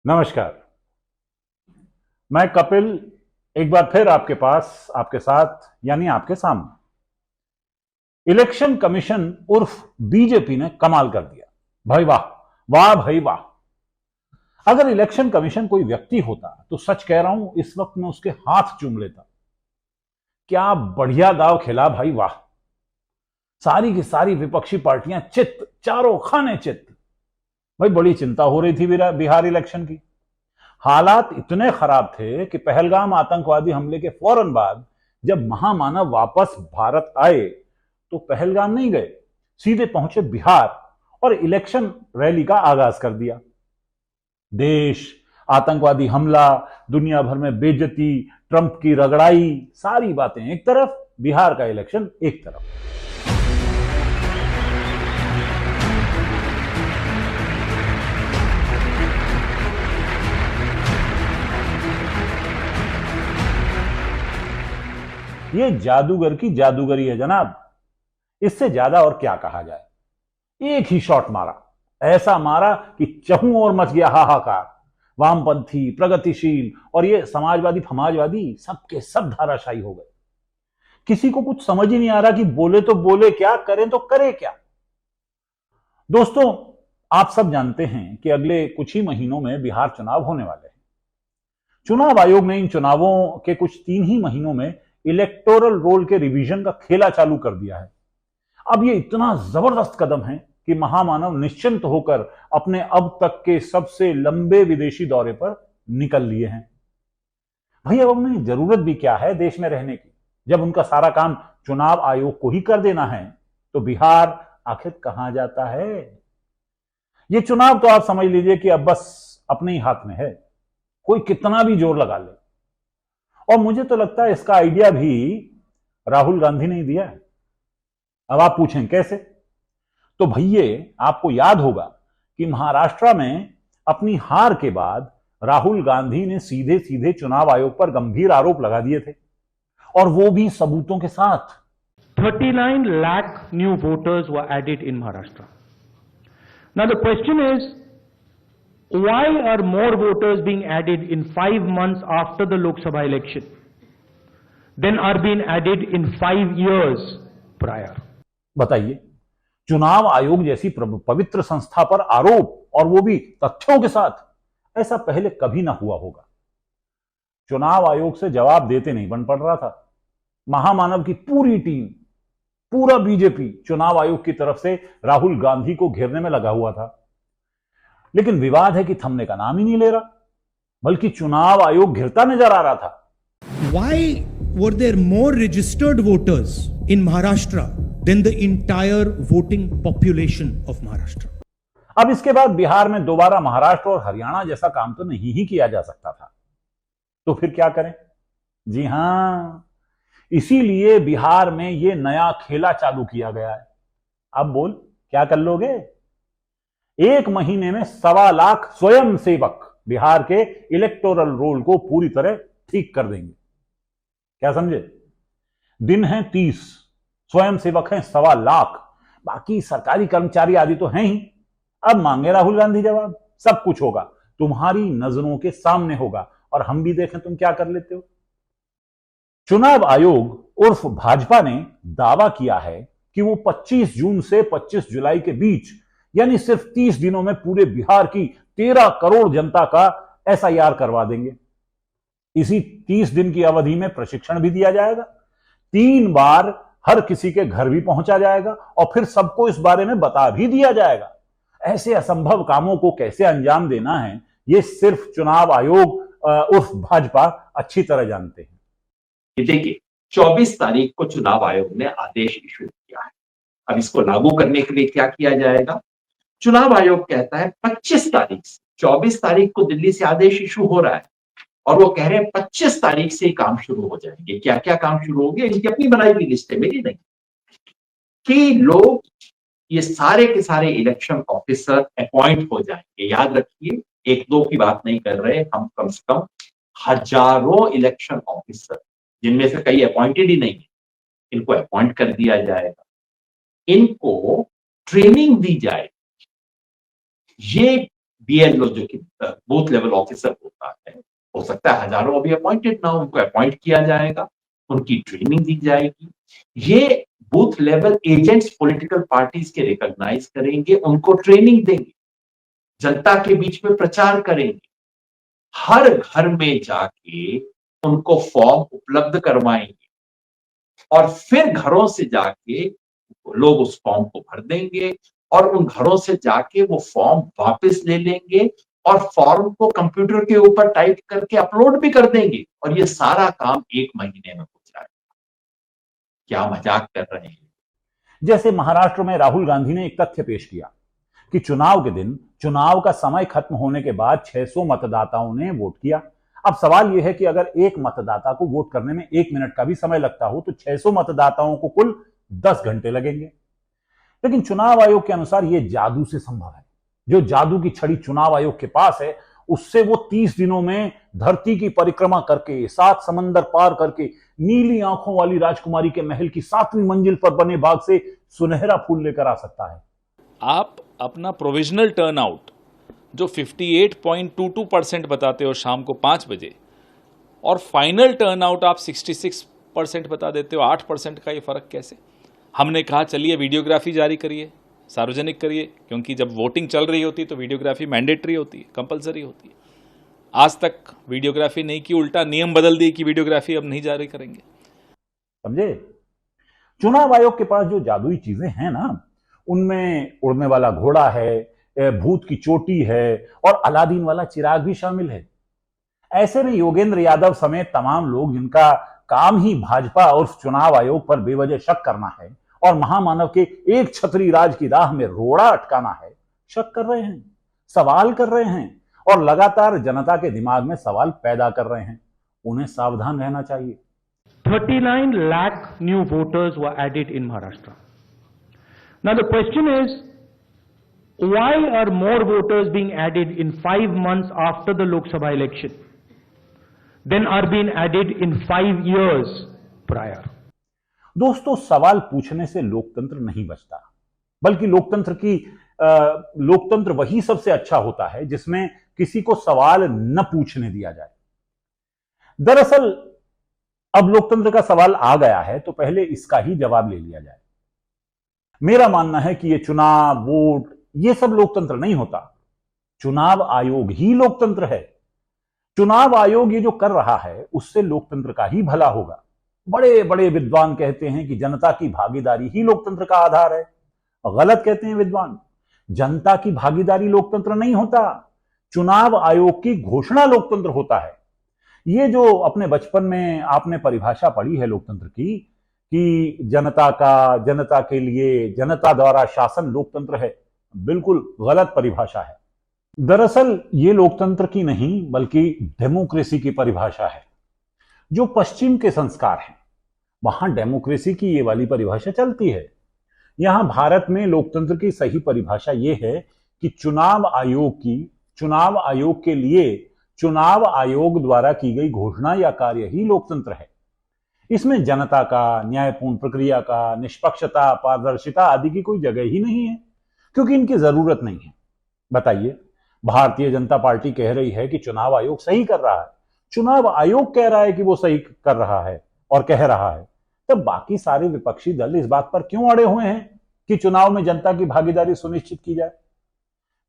नमस्कार। मैं कपिल एक बार फिर आपके पास, आपके साथ, यानी आपके सामने। इलेक्शन कमीशन उर्फ बीजेपी ने कमाल कर दिया। भाई वाह, वाह भाई वाह। अगर इलेक्शन कमीशन कोई व्यक्ति होता तो सच कह रहा हूं, इस वक्त मैं उसके हाथ चूम लेता। क्या बढ़िया दाव खेला भाई, वाह। सारी की सारी विपक्षी पार्टियां चित्त, चारों खाने चित्त। भाई बड़ी चिंता हो रही थी बिहार इलेक्शन की। हालात इतने खराब थे कि पहलगाम आतंकवादी हमले के फौरन बाद जब महामानव वापस भारत आए तो पहलगाम नहीं गए, सीधे पहुंचे बिहार और इलेक्शन रैली का आगाज कर दिया। देश, आतंकवादी हमला, दुनिया भर में बेइज्जती, ट्रंप की रगड़ाई, सारी बातें एक तरफ, बिहार का इलेक्शन एक तरफ। ये जादूगर की जादूगरी है जनाब। इससे ज्यादा और क्या कहा जाए। एक ही शॉट मारा, ऐसा मारा कि चहुं ओर मच गया हाहाकार। वामपंथी, प्रगतिशील और ये समाजवादी सबके सब धाराशायी हो गए। किसी को कुछ समझ ही नहीं आ रहा कि बोले तो बोले क्या, करें तो करे क्या। दोस्तों, आप सब जानते हैं कि अगले कुछ ही महीनों में बिहार चुनाव होने वाले हैं। चुनाव आयोग ने इन चुनावों के कुछ 3 ही महीनों में इलेक्टोरल रोल के रिवीजन का खेला चालू कर दिया है। अब ये इतना जबरदस्त कदम है कि महामानव निश्चिंत होकर अपने अब तक के सबसे लंबे विदेशी दौरे पर निकल लिए हैं। भाई अब उन्हें जरूरत भी क्या है देश में रहने की, जब उनका सारा काम चुनाव आयोग को ही कर देना है। तो बिहार आखिर कहां जाता है। ये चुनाव तो आप समझ लीजिए कि अब बस अपने ही हाथ में है, कोई कितना भी जोर लगा ले। और मुझे तो लगता है इसका आइडिया भी राहुल गांधी ने ही दिया है। अब आप पूछें कैसे, तो भैये आपको याद होगा कि महाराष्ट्र में अपनी हार के बाद राहुल गांधी ने सीधे सीधे चुनाव आयोग पर गंभीर आरोप लगा दिए थे, और वो भी सबूतों के साथ। 39 lakh new voters were added in Maharashtra. Now the question is, why are more voters being added in 5 months after the Lok Sabha election than are being added in 5 years prior? बताइए, चुनाव आयोग जैसी पवित्र संस्था पर आरोप, और वो भी तथ्यों के साथ, ऐसा पहले कभी ना हुआ होगा। चुनाव आयोग से जवाब देते नहीं बन पड़ रहा था। महामानव की पूरी टीम, पूरा बीजेपी चुनाव आयोग की तरफ से राहुल गांधी को घेरने में लगा हुआ था। लेकिन विवाद है कि थमने का नाम ही नहीं ले रहा, बल्कि चुनाव आयोग घिरता नजर आ रहा था। Why were there more registered voters in Maharashtra than the entire voting population of Maharashtra? अब इसके बाद बिहार में दोबारा महाराष्ट्र और हरियाणा जैसा काम तो नहीं ही किया जा सकता था। तो फिर क्या करें? जी हां, इसीलिए बिहार में यह नया खेला चालू किया गया है। अब बोल, क्या कर लोगे? 1 महीने में 1.25 लाख स्वयंसेवक बिहार के इलेक्टोरल रोल को पूरी तरह ठीक कर देंगे। क्या समझे? दिन है 30, स्वयंसेवक हैं 1.25 लाख, बाकी सरकारी कर्मचारी आदि तो हैं ही। अब मांगे राहुल गांधी जवाब, सब कुछ होगा, तुम्हारी नजरों के सामने होगा, और हम भी देखें तुम क्या कर लेते हो। चुनाव आयोग उर्फ भाजपा ने दावा किया है कि वो 25 जून से 25 जुलाई के बीच, यानी सिर्फ 30 दिनों में पूरे बिहार की 13 करोड़ जनता का एसआईआर करवा देंगे। इसी 30 दिन की अवधि में प्रशिक्षण भी दिया जाएगा, 3 बार हर किसी के घर भी पहुंचा जाएगा, और फिर सबको इस बारे में बता भी दिया जाएगा। ऐसे असंभव कामों को कैसे अंजाम देना है, यह सिर्फ चुनाव आयोग उर्फ भाजपा अच्छी तरह जानते हैं। देखिए, 24 तारीख को चुनाव आयोग ने आदेश इशू किया है। अब इसको लागू करने के लिए क्या किया जाएगा? चुनाव आयोग कहता है 25 तारीख से, 24 तारीख को दिल्ली से आदेश इशू हो रहा है, और वो कह रहे हैं 25 तारीख से ही काम शुरू हो जाएंगे। क्या क्या काम शुरू होंगे, इनकी अपनी बनाई हुई लिस्ट है, मेरी नहीं, कि लोग ये सारे के सारे इलेक्शन ऑफिसर अपॉइंट हो जाएंगे। याद रखिए, 1-2 की बात नहीं कर रहे हम, कम से कम हजारों इलेक्शन ऑफिसर, जिनमें से कई अपॉइंटेड ही नहीं है, इनको अपॉइंट कर दिया जाएगा। इनको ट्रेनिंग दी जाएगी। ये BLO जो कि बूथ लेवल ऑफिसर होता है, हो सकता है हजारों अभी अपॉइंटेड ना हो, उनको अपॉइंट किया जाएगा, उनकी ट्रेनिंग दी जाएगी। ये booth level agents political parties के रिकॉग्नाइज करेंगे, उनको ट्रेनिंग देंगे, जनता के बीच में प्रचार करेंगे, हर घर में जाके उनको फॉर्म उपलब्ध करवाएंगे और फिर घरों से जाके लोग उस फॉर्म को भर देंगे और उन घरों से जाके वो फॉर्म वापस ले लेंगे और फॉर्म को कंप्यूटर के ऊपर टाइप करके अपलोड भी कर देंगे और ये सारा काम 1 महीने में हो जाएगा। क्या मजाक कर रहे हैं? जैसे महाराष्ट्र में राहुल गांधी ने एक तथ्य पेश किया कि चुनाव के दिन चुनाव का समय खत्म होने के बाद 600 मतदाताओं ने वोट किया। अब सवाल यह है कि अगर एक मतदाता को वोट करने में 1 मिनट का भी समय लगता हो तो 600 मतदाताओं को कुल 10 घंटे लगेंगे। लेकिन चुनाव आयोग के अनुसार यह जादू से संभव है। जो जादू की छड़ी चुनाव आयोग के पास है उससे वो 30 दिनों में धरती की परिक्रमा करके 7 समंदर पार करके नीली आंखों वाली राजकुमारी के महल की 7वीं मंजिल पर बने बाग से सुनहरा फूल लेकर आ सकता है। आप अपना प्रोविजनल टर्नआउट जो 58.22% बताते हो शाम को 5 बजे और फाइनल टर्नआउट आप 66% बता देते हो, 8% का ये फर्क कैसे? हमने कहा चलिए वीडियोग्राफी जारी करिए, सार्वजनिक करिए, क्योंकि जब वोटिंग चल रही होती है तो वीडियोग्राफी मैंडेटरी होती है, कंपलसरी होती है। आज तक वीडियोग्राफी नहीं की, उल्टा नियम बदल दिए कि वीडियोग्राफी अब नहीं जारी करेंगे। समझे? चुनाव आयोग के पास जो जादुई चीजें हैं ना, उनमें उड़ने वाला घोड़ा है, भूत की चोटी है और अलादीन वाला चिराग भी शामिल है। ऐसे में योगेंद्र यादव समेत तमाम लोग जिनका काम ही भाजपा और चुनाव आयोग पर बेवजह शक करना है और महामानव के एक छतरी राज की राह में रोड़ा अटकाना है, शक कर रहे हैं, सवाल कर रहे हैं और लगातार जनता के दिमाग में सवाल पैदा कर रहे हैं। उन्हें सावधान रहना चाहिए। 39 lakh new voters were added in Maharashtra. Now the question is, why are more voters being added in 5 months after the Lok Sabha election than are being added in 5 years prior? दोस्तों, सवाल पूछने से लोकतंत्र नहीं बचता, बल्कि लोकतंत्र वही सबसे अच्छा होता है जिसमें किसी को सवाल न पूछने दिया जाए। दरअसल अब लोकतंत्र का सवाल आ गया है तो पहले इसका ही जवाब ले लिया जाए। मेरा मानना है कि ये चुनाव, वोट, ये सब लोकतंत्र नहीं होता। चुनाव आयोग ही लोकतंत्र है। चुनाव आयोग ये जो कर रहा है उससे लोकतंत्र का ही भला होगा। बड़े बड़े विद्वान कहते हैं कि जनता की भागीदारी ही लोकतंत्र का आधार है। गलत कहते हैं विद्वान। जनता की भागीदारी लोकतंत्र नहीं होता, चुनाव आयोग की घोषणा लोकतंत्र होता है। ये जो अपने बचपन में आपने परिभाषा पढ़ी है लोकतंत्र की कि जनता का, जनता के लिए, जनता द्वारा शासन लोकतंत्र है, बिल्कुल गलत परिभाषा है। दरअसल ये लोकतंत्र की नहीं बल्कि डेमोक्रेसी की परिभाषा है। जो पश्चिम के संस्कार हैं वहां डेमोक्रेसी की ये वाली परिभाषा चलती है। यहां भारत में लोकतंत्र की सही परिभाषा ये है कि चुनाव आयोग के लिए चुनाव आयोग द्वारा की गई घोषणा या कार्य ही लोकतंत्र है। इसमें जनता का, न्यायपूर्ण प्रक्रिया का, निष्पक्षता, पारदर्शिता आदि की कोई जगह ही नहीं है, क्योंकि इनकी जरूरत नहीं है। बताइए, भारतीय जनता पार्टी कह रही है कि चुनाव आयोग सही कर रहा है, चुनाव आयोग कह रहा है कि वो सही कर रहा है और कह रहा है, तब बाकी सारे विपक्षी दल इस बात पर क्यों अड़े हुए हैं कि चुनाव में जनता की भागीदारी सुनिश्चित की जाए?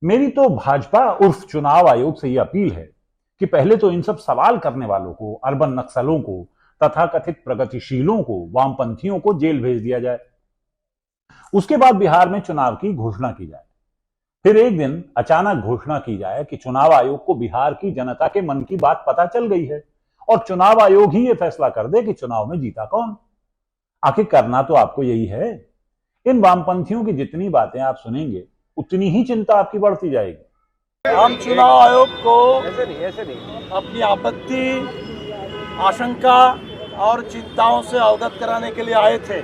मेरी तो भाजपा उर्फ चुनाव आयोग से यह अपील है कि पहले तो इन सब सवाल करने वालों को, अर्बन नक्सलों को, तथाकथित प्रगतिशीलों को, वामपंथियों को जेल भेज दिया जाए। उसके बाद बिहार में चुनाव की घोषणा की जाए। फिर एक दिन अचानक घोषणा की जाए कि चुनाव आयोग को बिहार की जनता के मन की बात पता चल गई है और चुनाव आयोग ही यह फैसला कर दे कि चुनाव में जीता कौन। आखिर करना तो आपको यही है। इन वामपंथियों की जितनी बातें आप सुनेंगे उतनी ही चिंता आपकी बढ़ती जाएगी। हम चुनाव आयोग को अपनी आपत्ति, आशंका और चिंताओं से अवगत कराने के लिए आए थे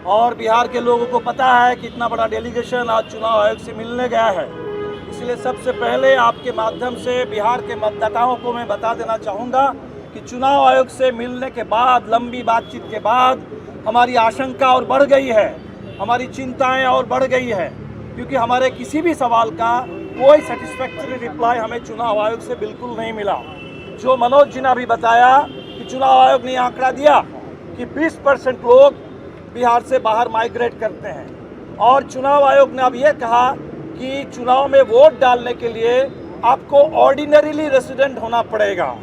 और बिहार के लोगों को पता है कि इतना बड़ा डेलीगेशन आज चुनाव आयोग से मिलने गया है। इसलिए सबसे पहले आपके माध्यम से बिहार के मतदाताओं को मैं बता देना चाहूँगा कि चुनाव आयोग से मिलने के बाद, लंबी बातचीत के बाद हमारी आशंका और बढ़ गई है, हमारी चिंताएं और बढ़ गई है, क्योंकि हमारे किसी भी सवाल का कोई सेटिस्फैक्टरी रिप्लाई हमें चुनाव आयोग से बिल्कुल नहीं मिला। जो मनोज जी ने अभी बताया कि चुनाव आयोग ने आंकड़ा दिया कि 20% लोग बिहार से बाहर माइग्रेट करते हैं, और चुनाव आयोग ने अब ये कहा कि चुनाव में वोट डालने के लिए आपको ऑर्डिनरीली रेसिडेंट होना पड़ेगा।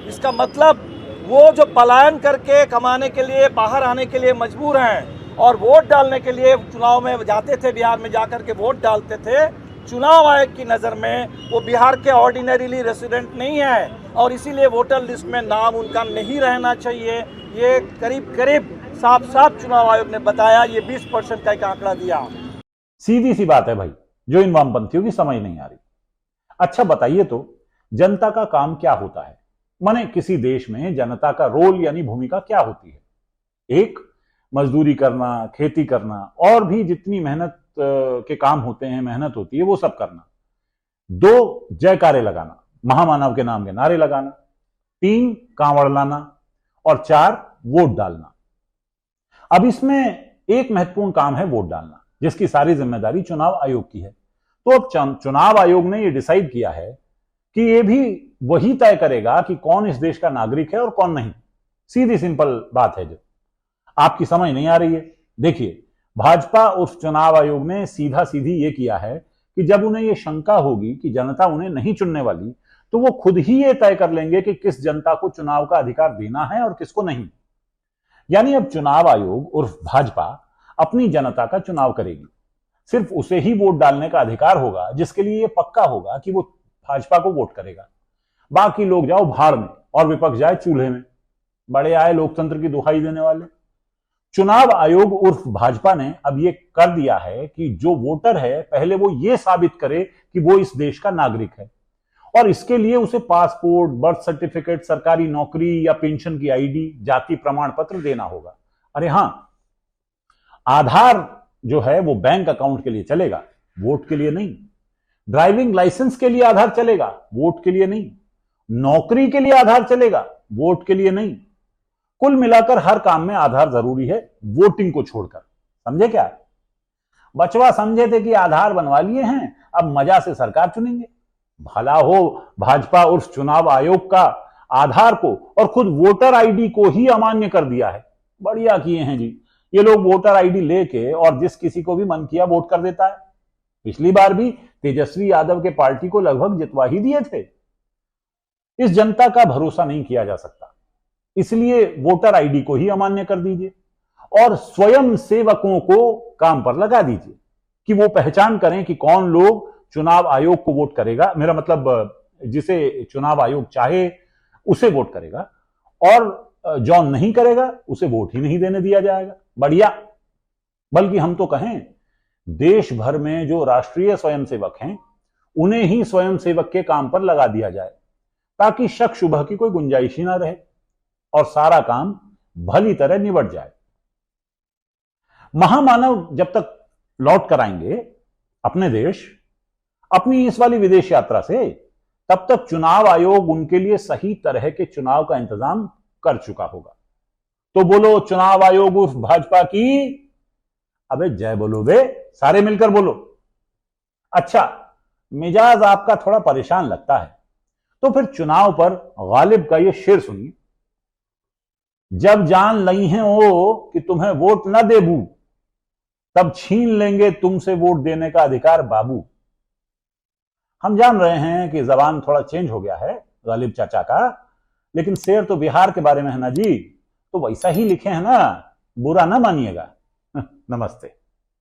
इसका मतलब वो जो पलायन करके कमाने के लिए बाहर आने के लिए मजबूर हैं और वोट डालने के लिए चुनाव में जाते थे, बिहार में जाकर के वोट डालते थे, चुनाव आयोग की नज़र में वो बिहार के ऑर्डिनरीली रेसिडेंट नहीं है और इसीलिए वोटर लिस्ट में नाम उनका नहीं रहना चाहिए। ये करीब करीब साफ साफ चुनाव आयोग ने बताया, ये 20% का एक आंकड़ा दिया। सीधी सी बात है भाई, जो इन वामपंथियों की समझ नहीं आ रही। अच्छा बताइए तो, जनता का काम क्या होता है? माने किसी देश में जनता का रोल यानी भूमिका क्या होती है? एक, मजदूरी करना, खेती करना और भी जितनी मेहनत के काम होते हैं, मेहनत होती है, वो सब करना। दो, जयकारे लगाना, महामानव के नाम के नारे लगाना। तीन, कांवड़ लाना। और चार, वोट डालना। अब इसमें एक महत्वपूर्ण काम है वोट डालना, जिसकी सारी जिम्मेदारी चुनाव आयोग की है। तो अब चुनाव आयोग ने यह डिसाइड किया है कि ये भी वही तय करेगा कि कौन इस देश का नागरिक है और कौन नहीं। सीधी सिंपल बात है। जो आपकी समझ नहीं आ रही है, देखिए, भाजपा उस चुनाव आयोग ने सीधा सीधी ये किया है कि जब उन्हें यह शंका होगी कि जनता उन्हें नहीं चुनने वाली, तो वो खुद ही ये तय कर लेंगे कि किस जनता को चुनाव का अधिकार देना है और किसको नहीं। यानी अब चुनाव आयोग उर्फ भाजपा अपनी जनता का चुनाव करेगी। सिर्फ उसे ही वोट डालने का अधिकार होगा जिसके लिए यह पक्का होगा कि वो भाजपा को वोट करेगा। बाकी लोग जाओ भाड़ में और विपक्ष जाए चूल्हे में। बड़े आए लोकतंत्र की दुहाई देने वाले। चुनाव आयोग उर्फ भाजपा ने अब यह कर दिया है कि जो वोटर है पहले वो ये साबित करे कि वो इस देश का नागरिक है, और इसके लिए उसे पासपोर्ट, बर्थ सर्टिफिकेट, सरकारी नौकरी या पेंशन की आईडी, जाति प्रमाण पत्र देना होगा। अरे हां, आधार जो है वो बैंक अकाउंट के लिए चलेगा, वोट के लिए नहीं। ड्राइविंग लाइसेंस के लिए आधार चलेगा, वोट के लिए नहीं। नौकरी के लिए आधार चलेगा, वोट के लिए नहीं। कुल मिलाकर हर काम में आधार जरूरी है, वोटिंग को छोड़कर। समझे क्या? बचवा समझे थे कि आधार बनवा लिए हैं, अब मजा से सरकार चुनेंगे। भला हो भाजपा उर्फ चुनाव आयोग का आधार को और खुद वोटर आईडी को ही अमान्य कर दिया है। बढ़िया किए हैं जी। ये लोग वोटर आईडी लेके और जिस किसी को भी मन किया वोट कर देता है। पिछली बार भी तेजस्वी यादव के पार्टी को लगभग जितवा ही दिए थे। इस जनता का भरोसा नहीं किया जा सकता, इसलिए वोटर आईडी को ही अमान्य कर दीजिए और स्वयं सेवकों को काम पर लगा दीजिए कि वो पहचान करें कि कौन लोग चुनाव आयोग को वोट करेगा। मेरा मतलब जिसे चुनाव आयोग चाहे उसे वोट करेगा, और जो नहीं करेगा उसे वोट ही नहीं देने दिया जाएगा। बढ़िया। बल्कि हम तो कहें, देश भर में जो राष्ट्रीय स्वयंसेवक हैं उन्हें ही स्वयंसेवक के काम पर लगा दिया जाए, ताकि शक शुबह की कोई गुंजाइश ही ना रहे और सारा काम भली तरह निबट जाए। महामानव जब तक लौट कर आएंगे अपने देश अपनी इस वाली विदेश यात्रा से, तब तक चुनाव आयोग उनके लिए सही तरह के चुनाव का इंतजाम कर चुका होगा। तो बोलो चुनाव आयोग उस भाजपा की अबे जय बोलो बे, सारे मिलकर बोलो। अच्छा, मिजाज आपका थोड़ा परेशान लगता है तो फिर चुनाव पर गालिब का यह शेर सुनिए। जब जान लई हैं वो कि तुम्हें वोट न देबू, तब छीन लेंगे तुमसे वोट देने का अधिकार बाबू। हम जान रहे हैं कि जबान थोड़ा चेंज हो गया है गालिब चाचा का, लेकिन शेर तो बिहार के बारे में है ना जी, तो वैसा ही लिखे हैं ना, बुरा ना मानिएगा। नमस्ते।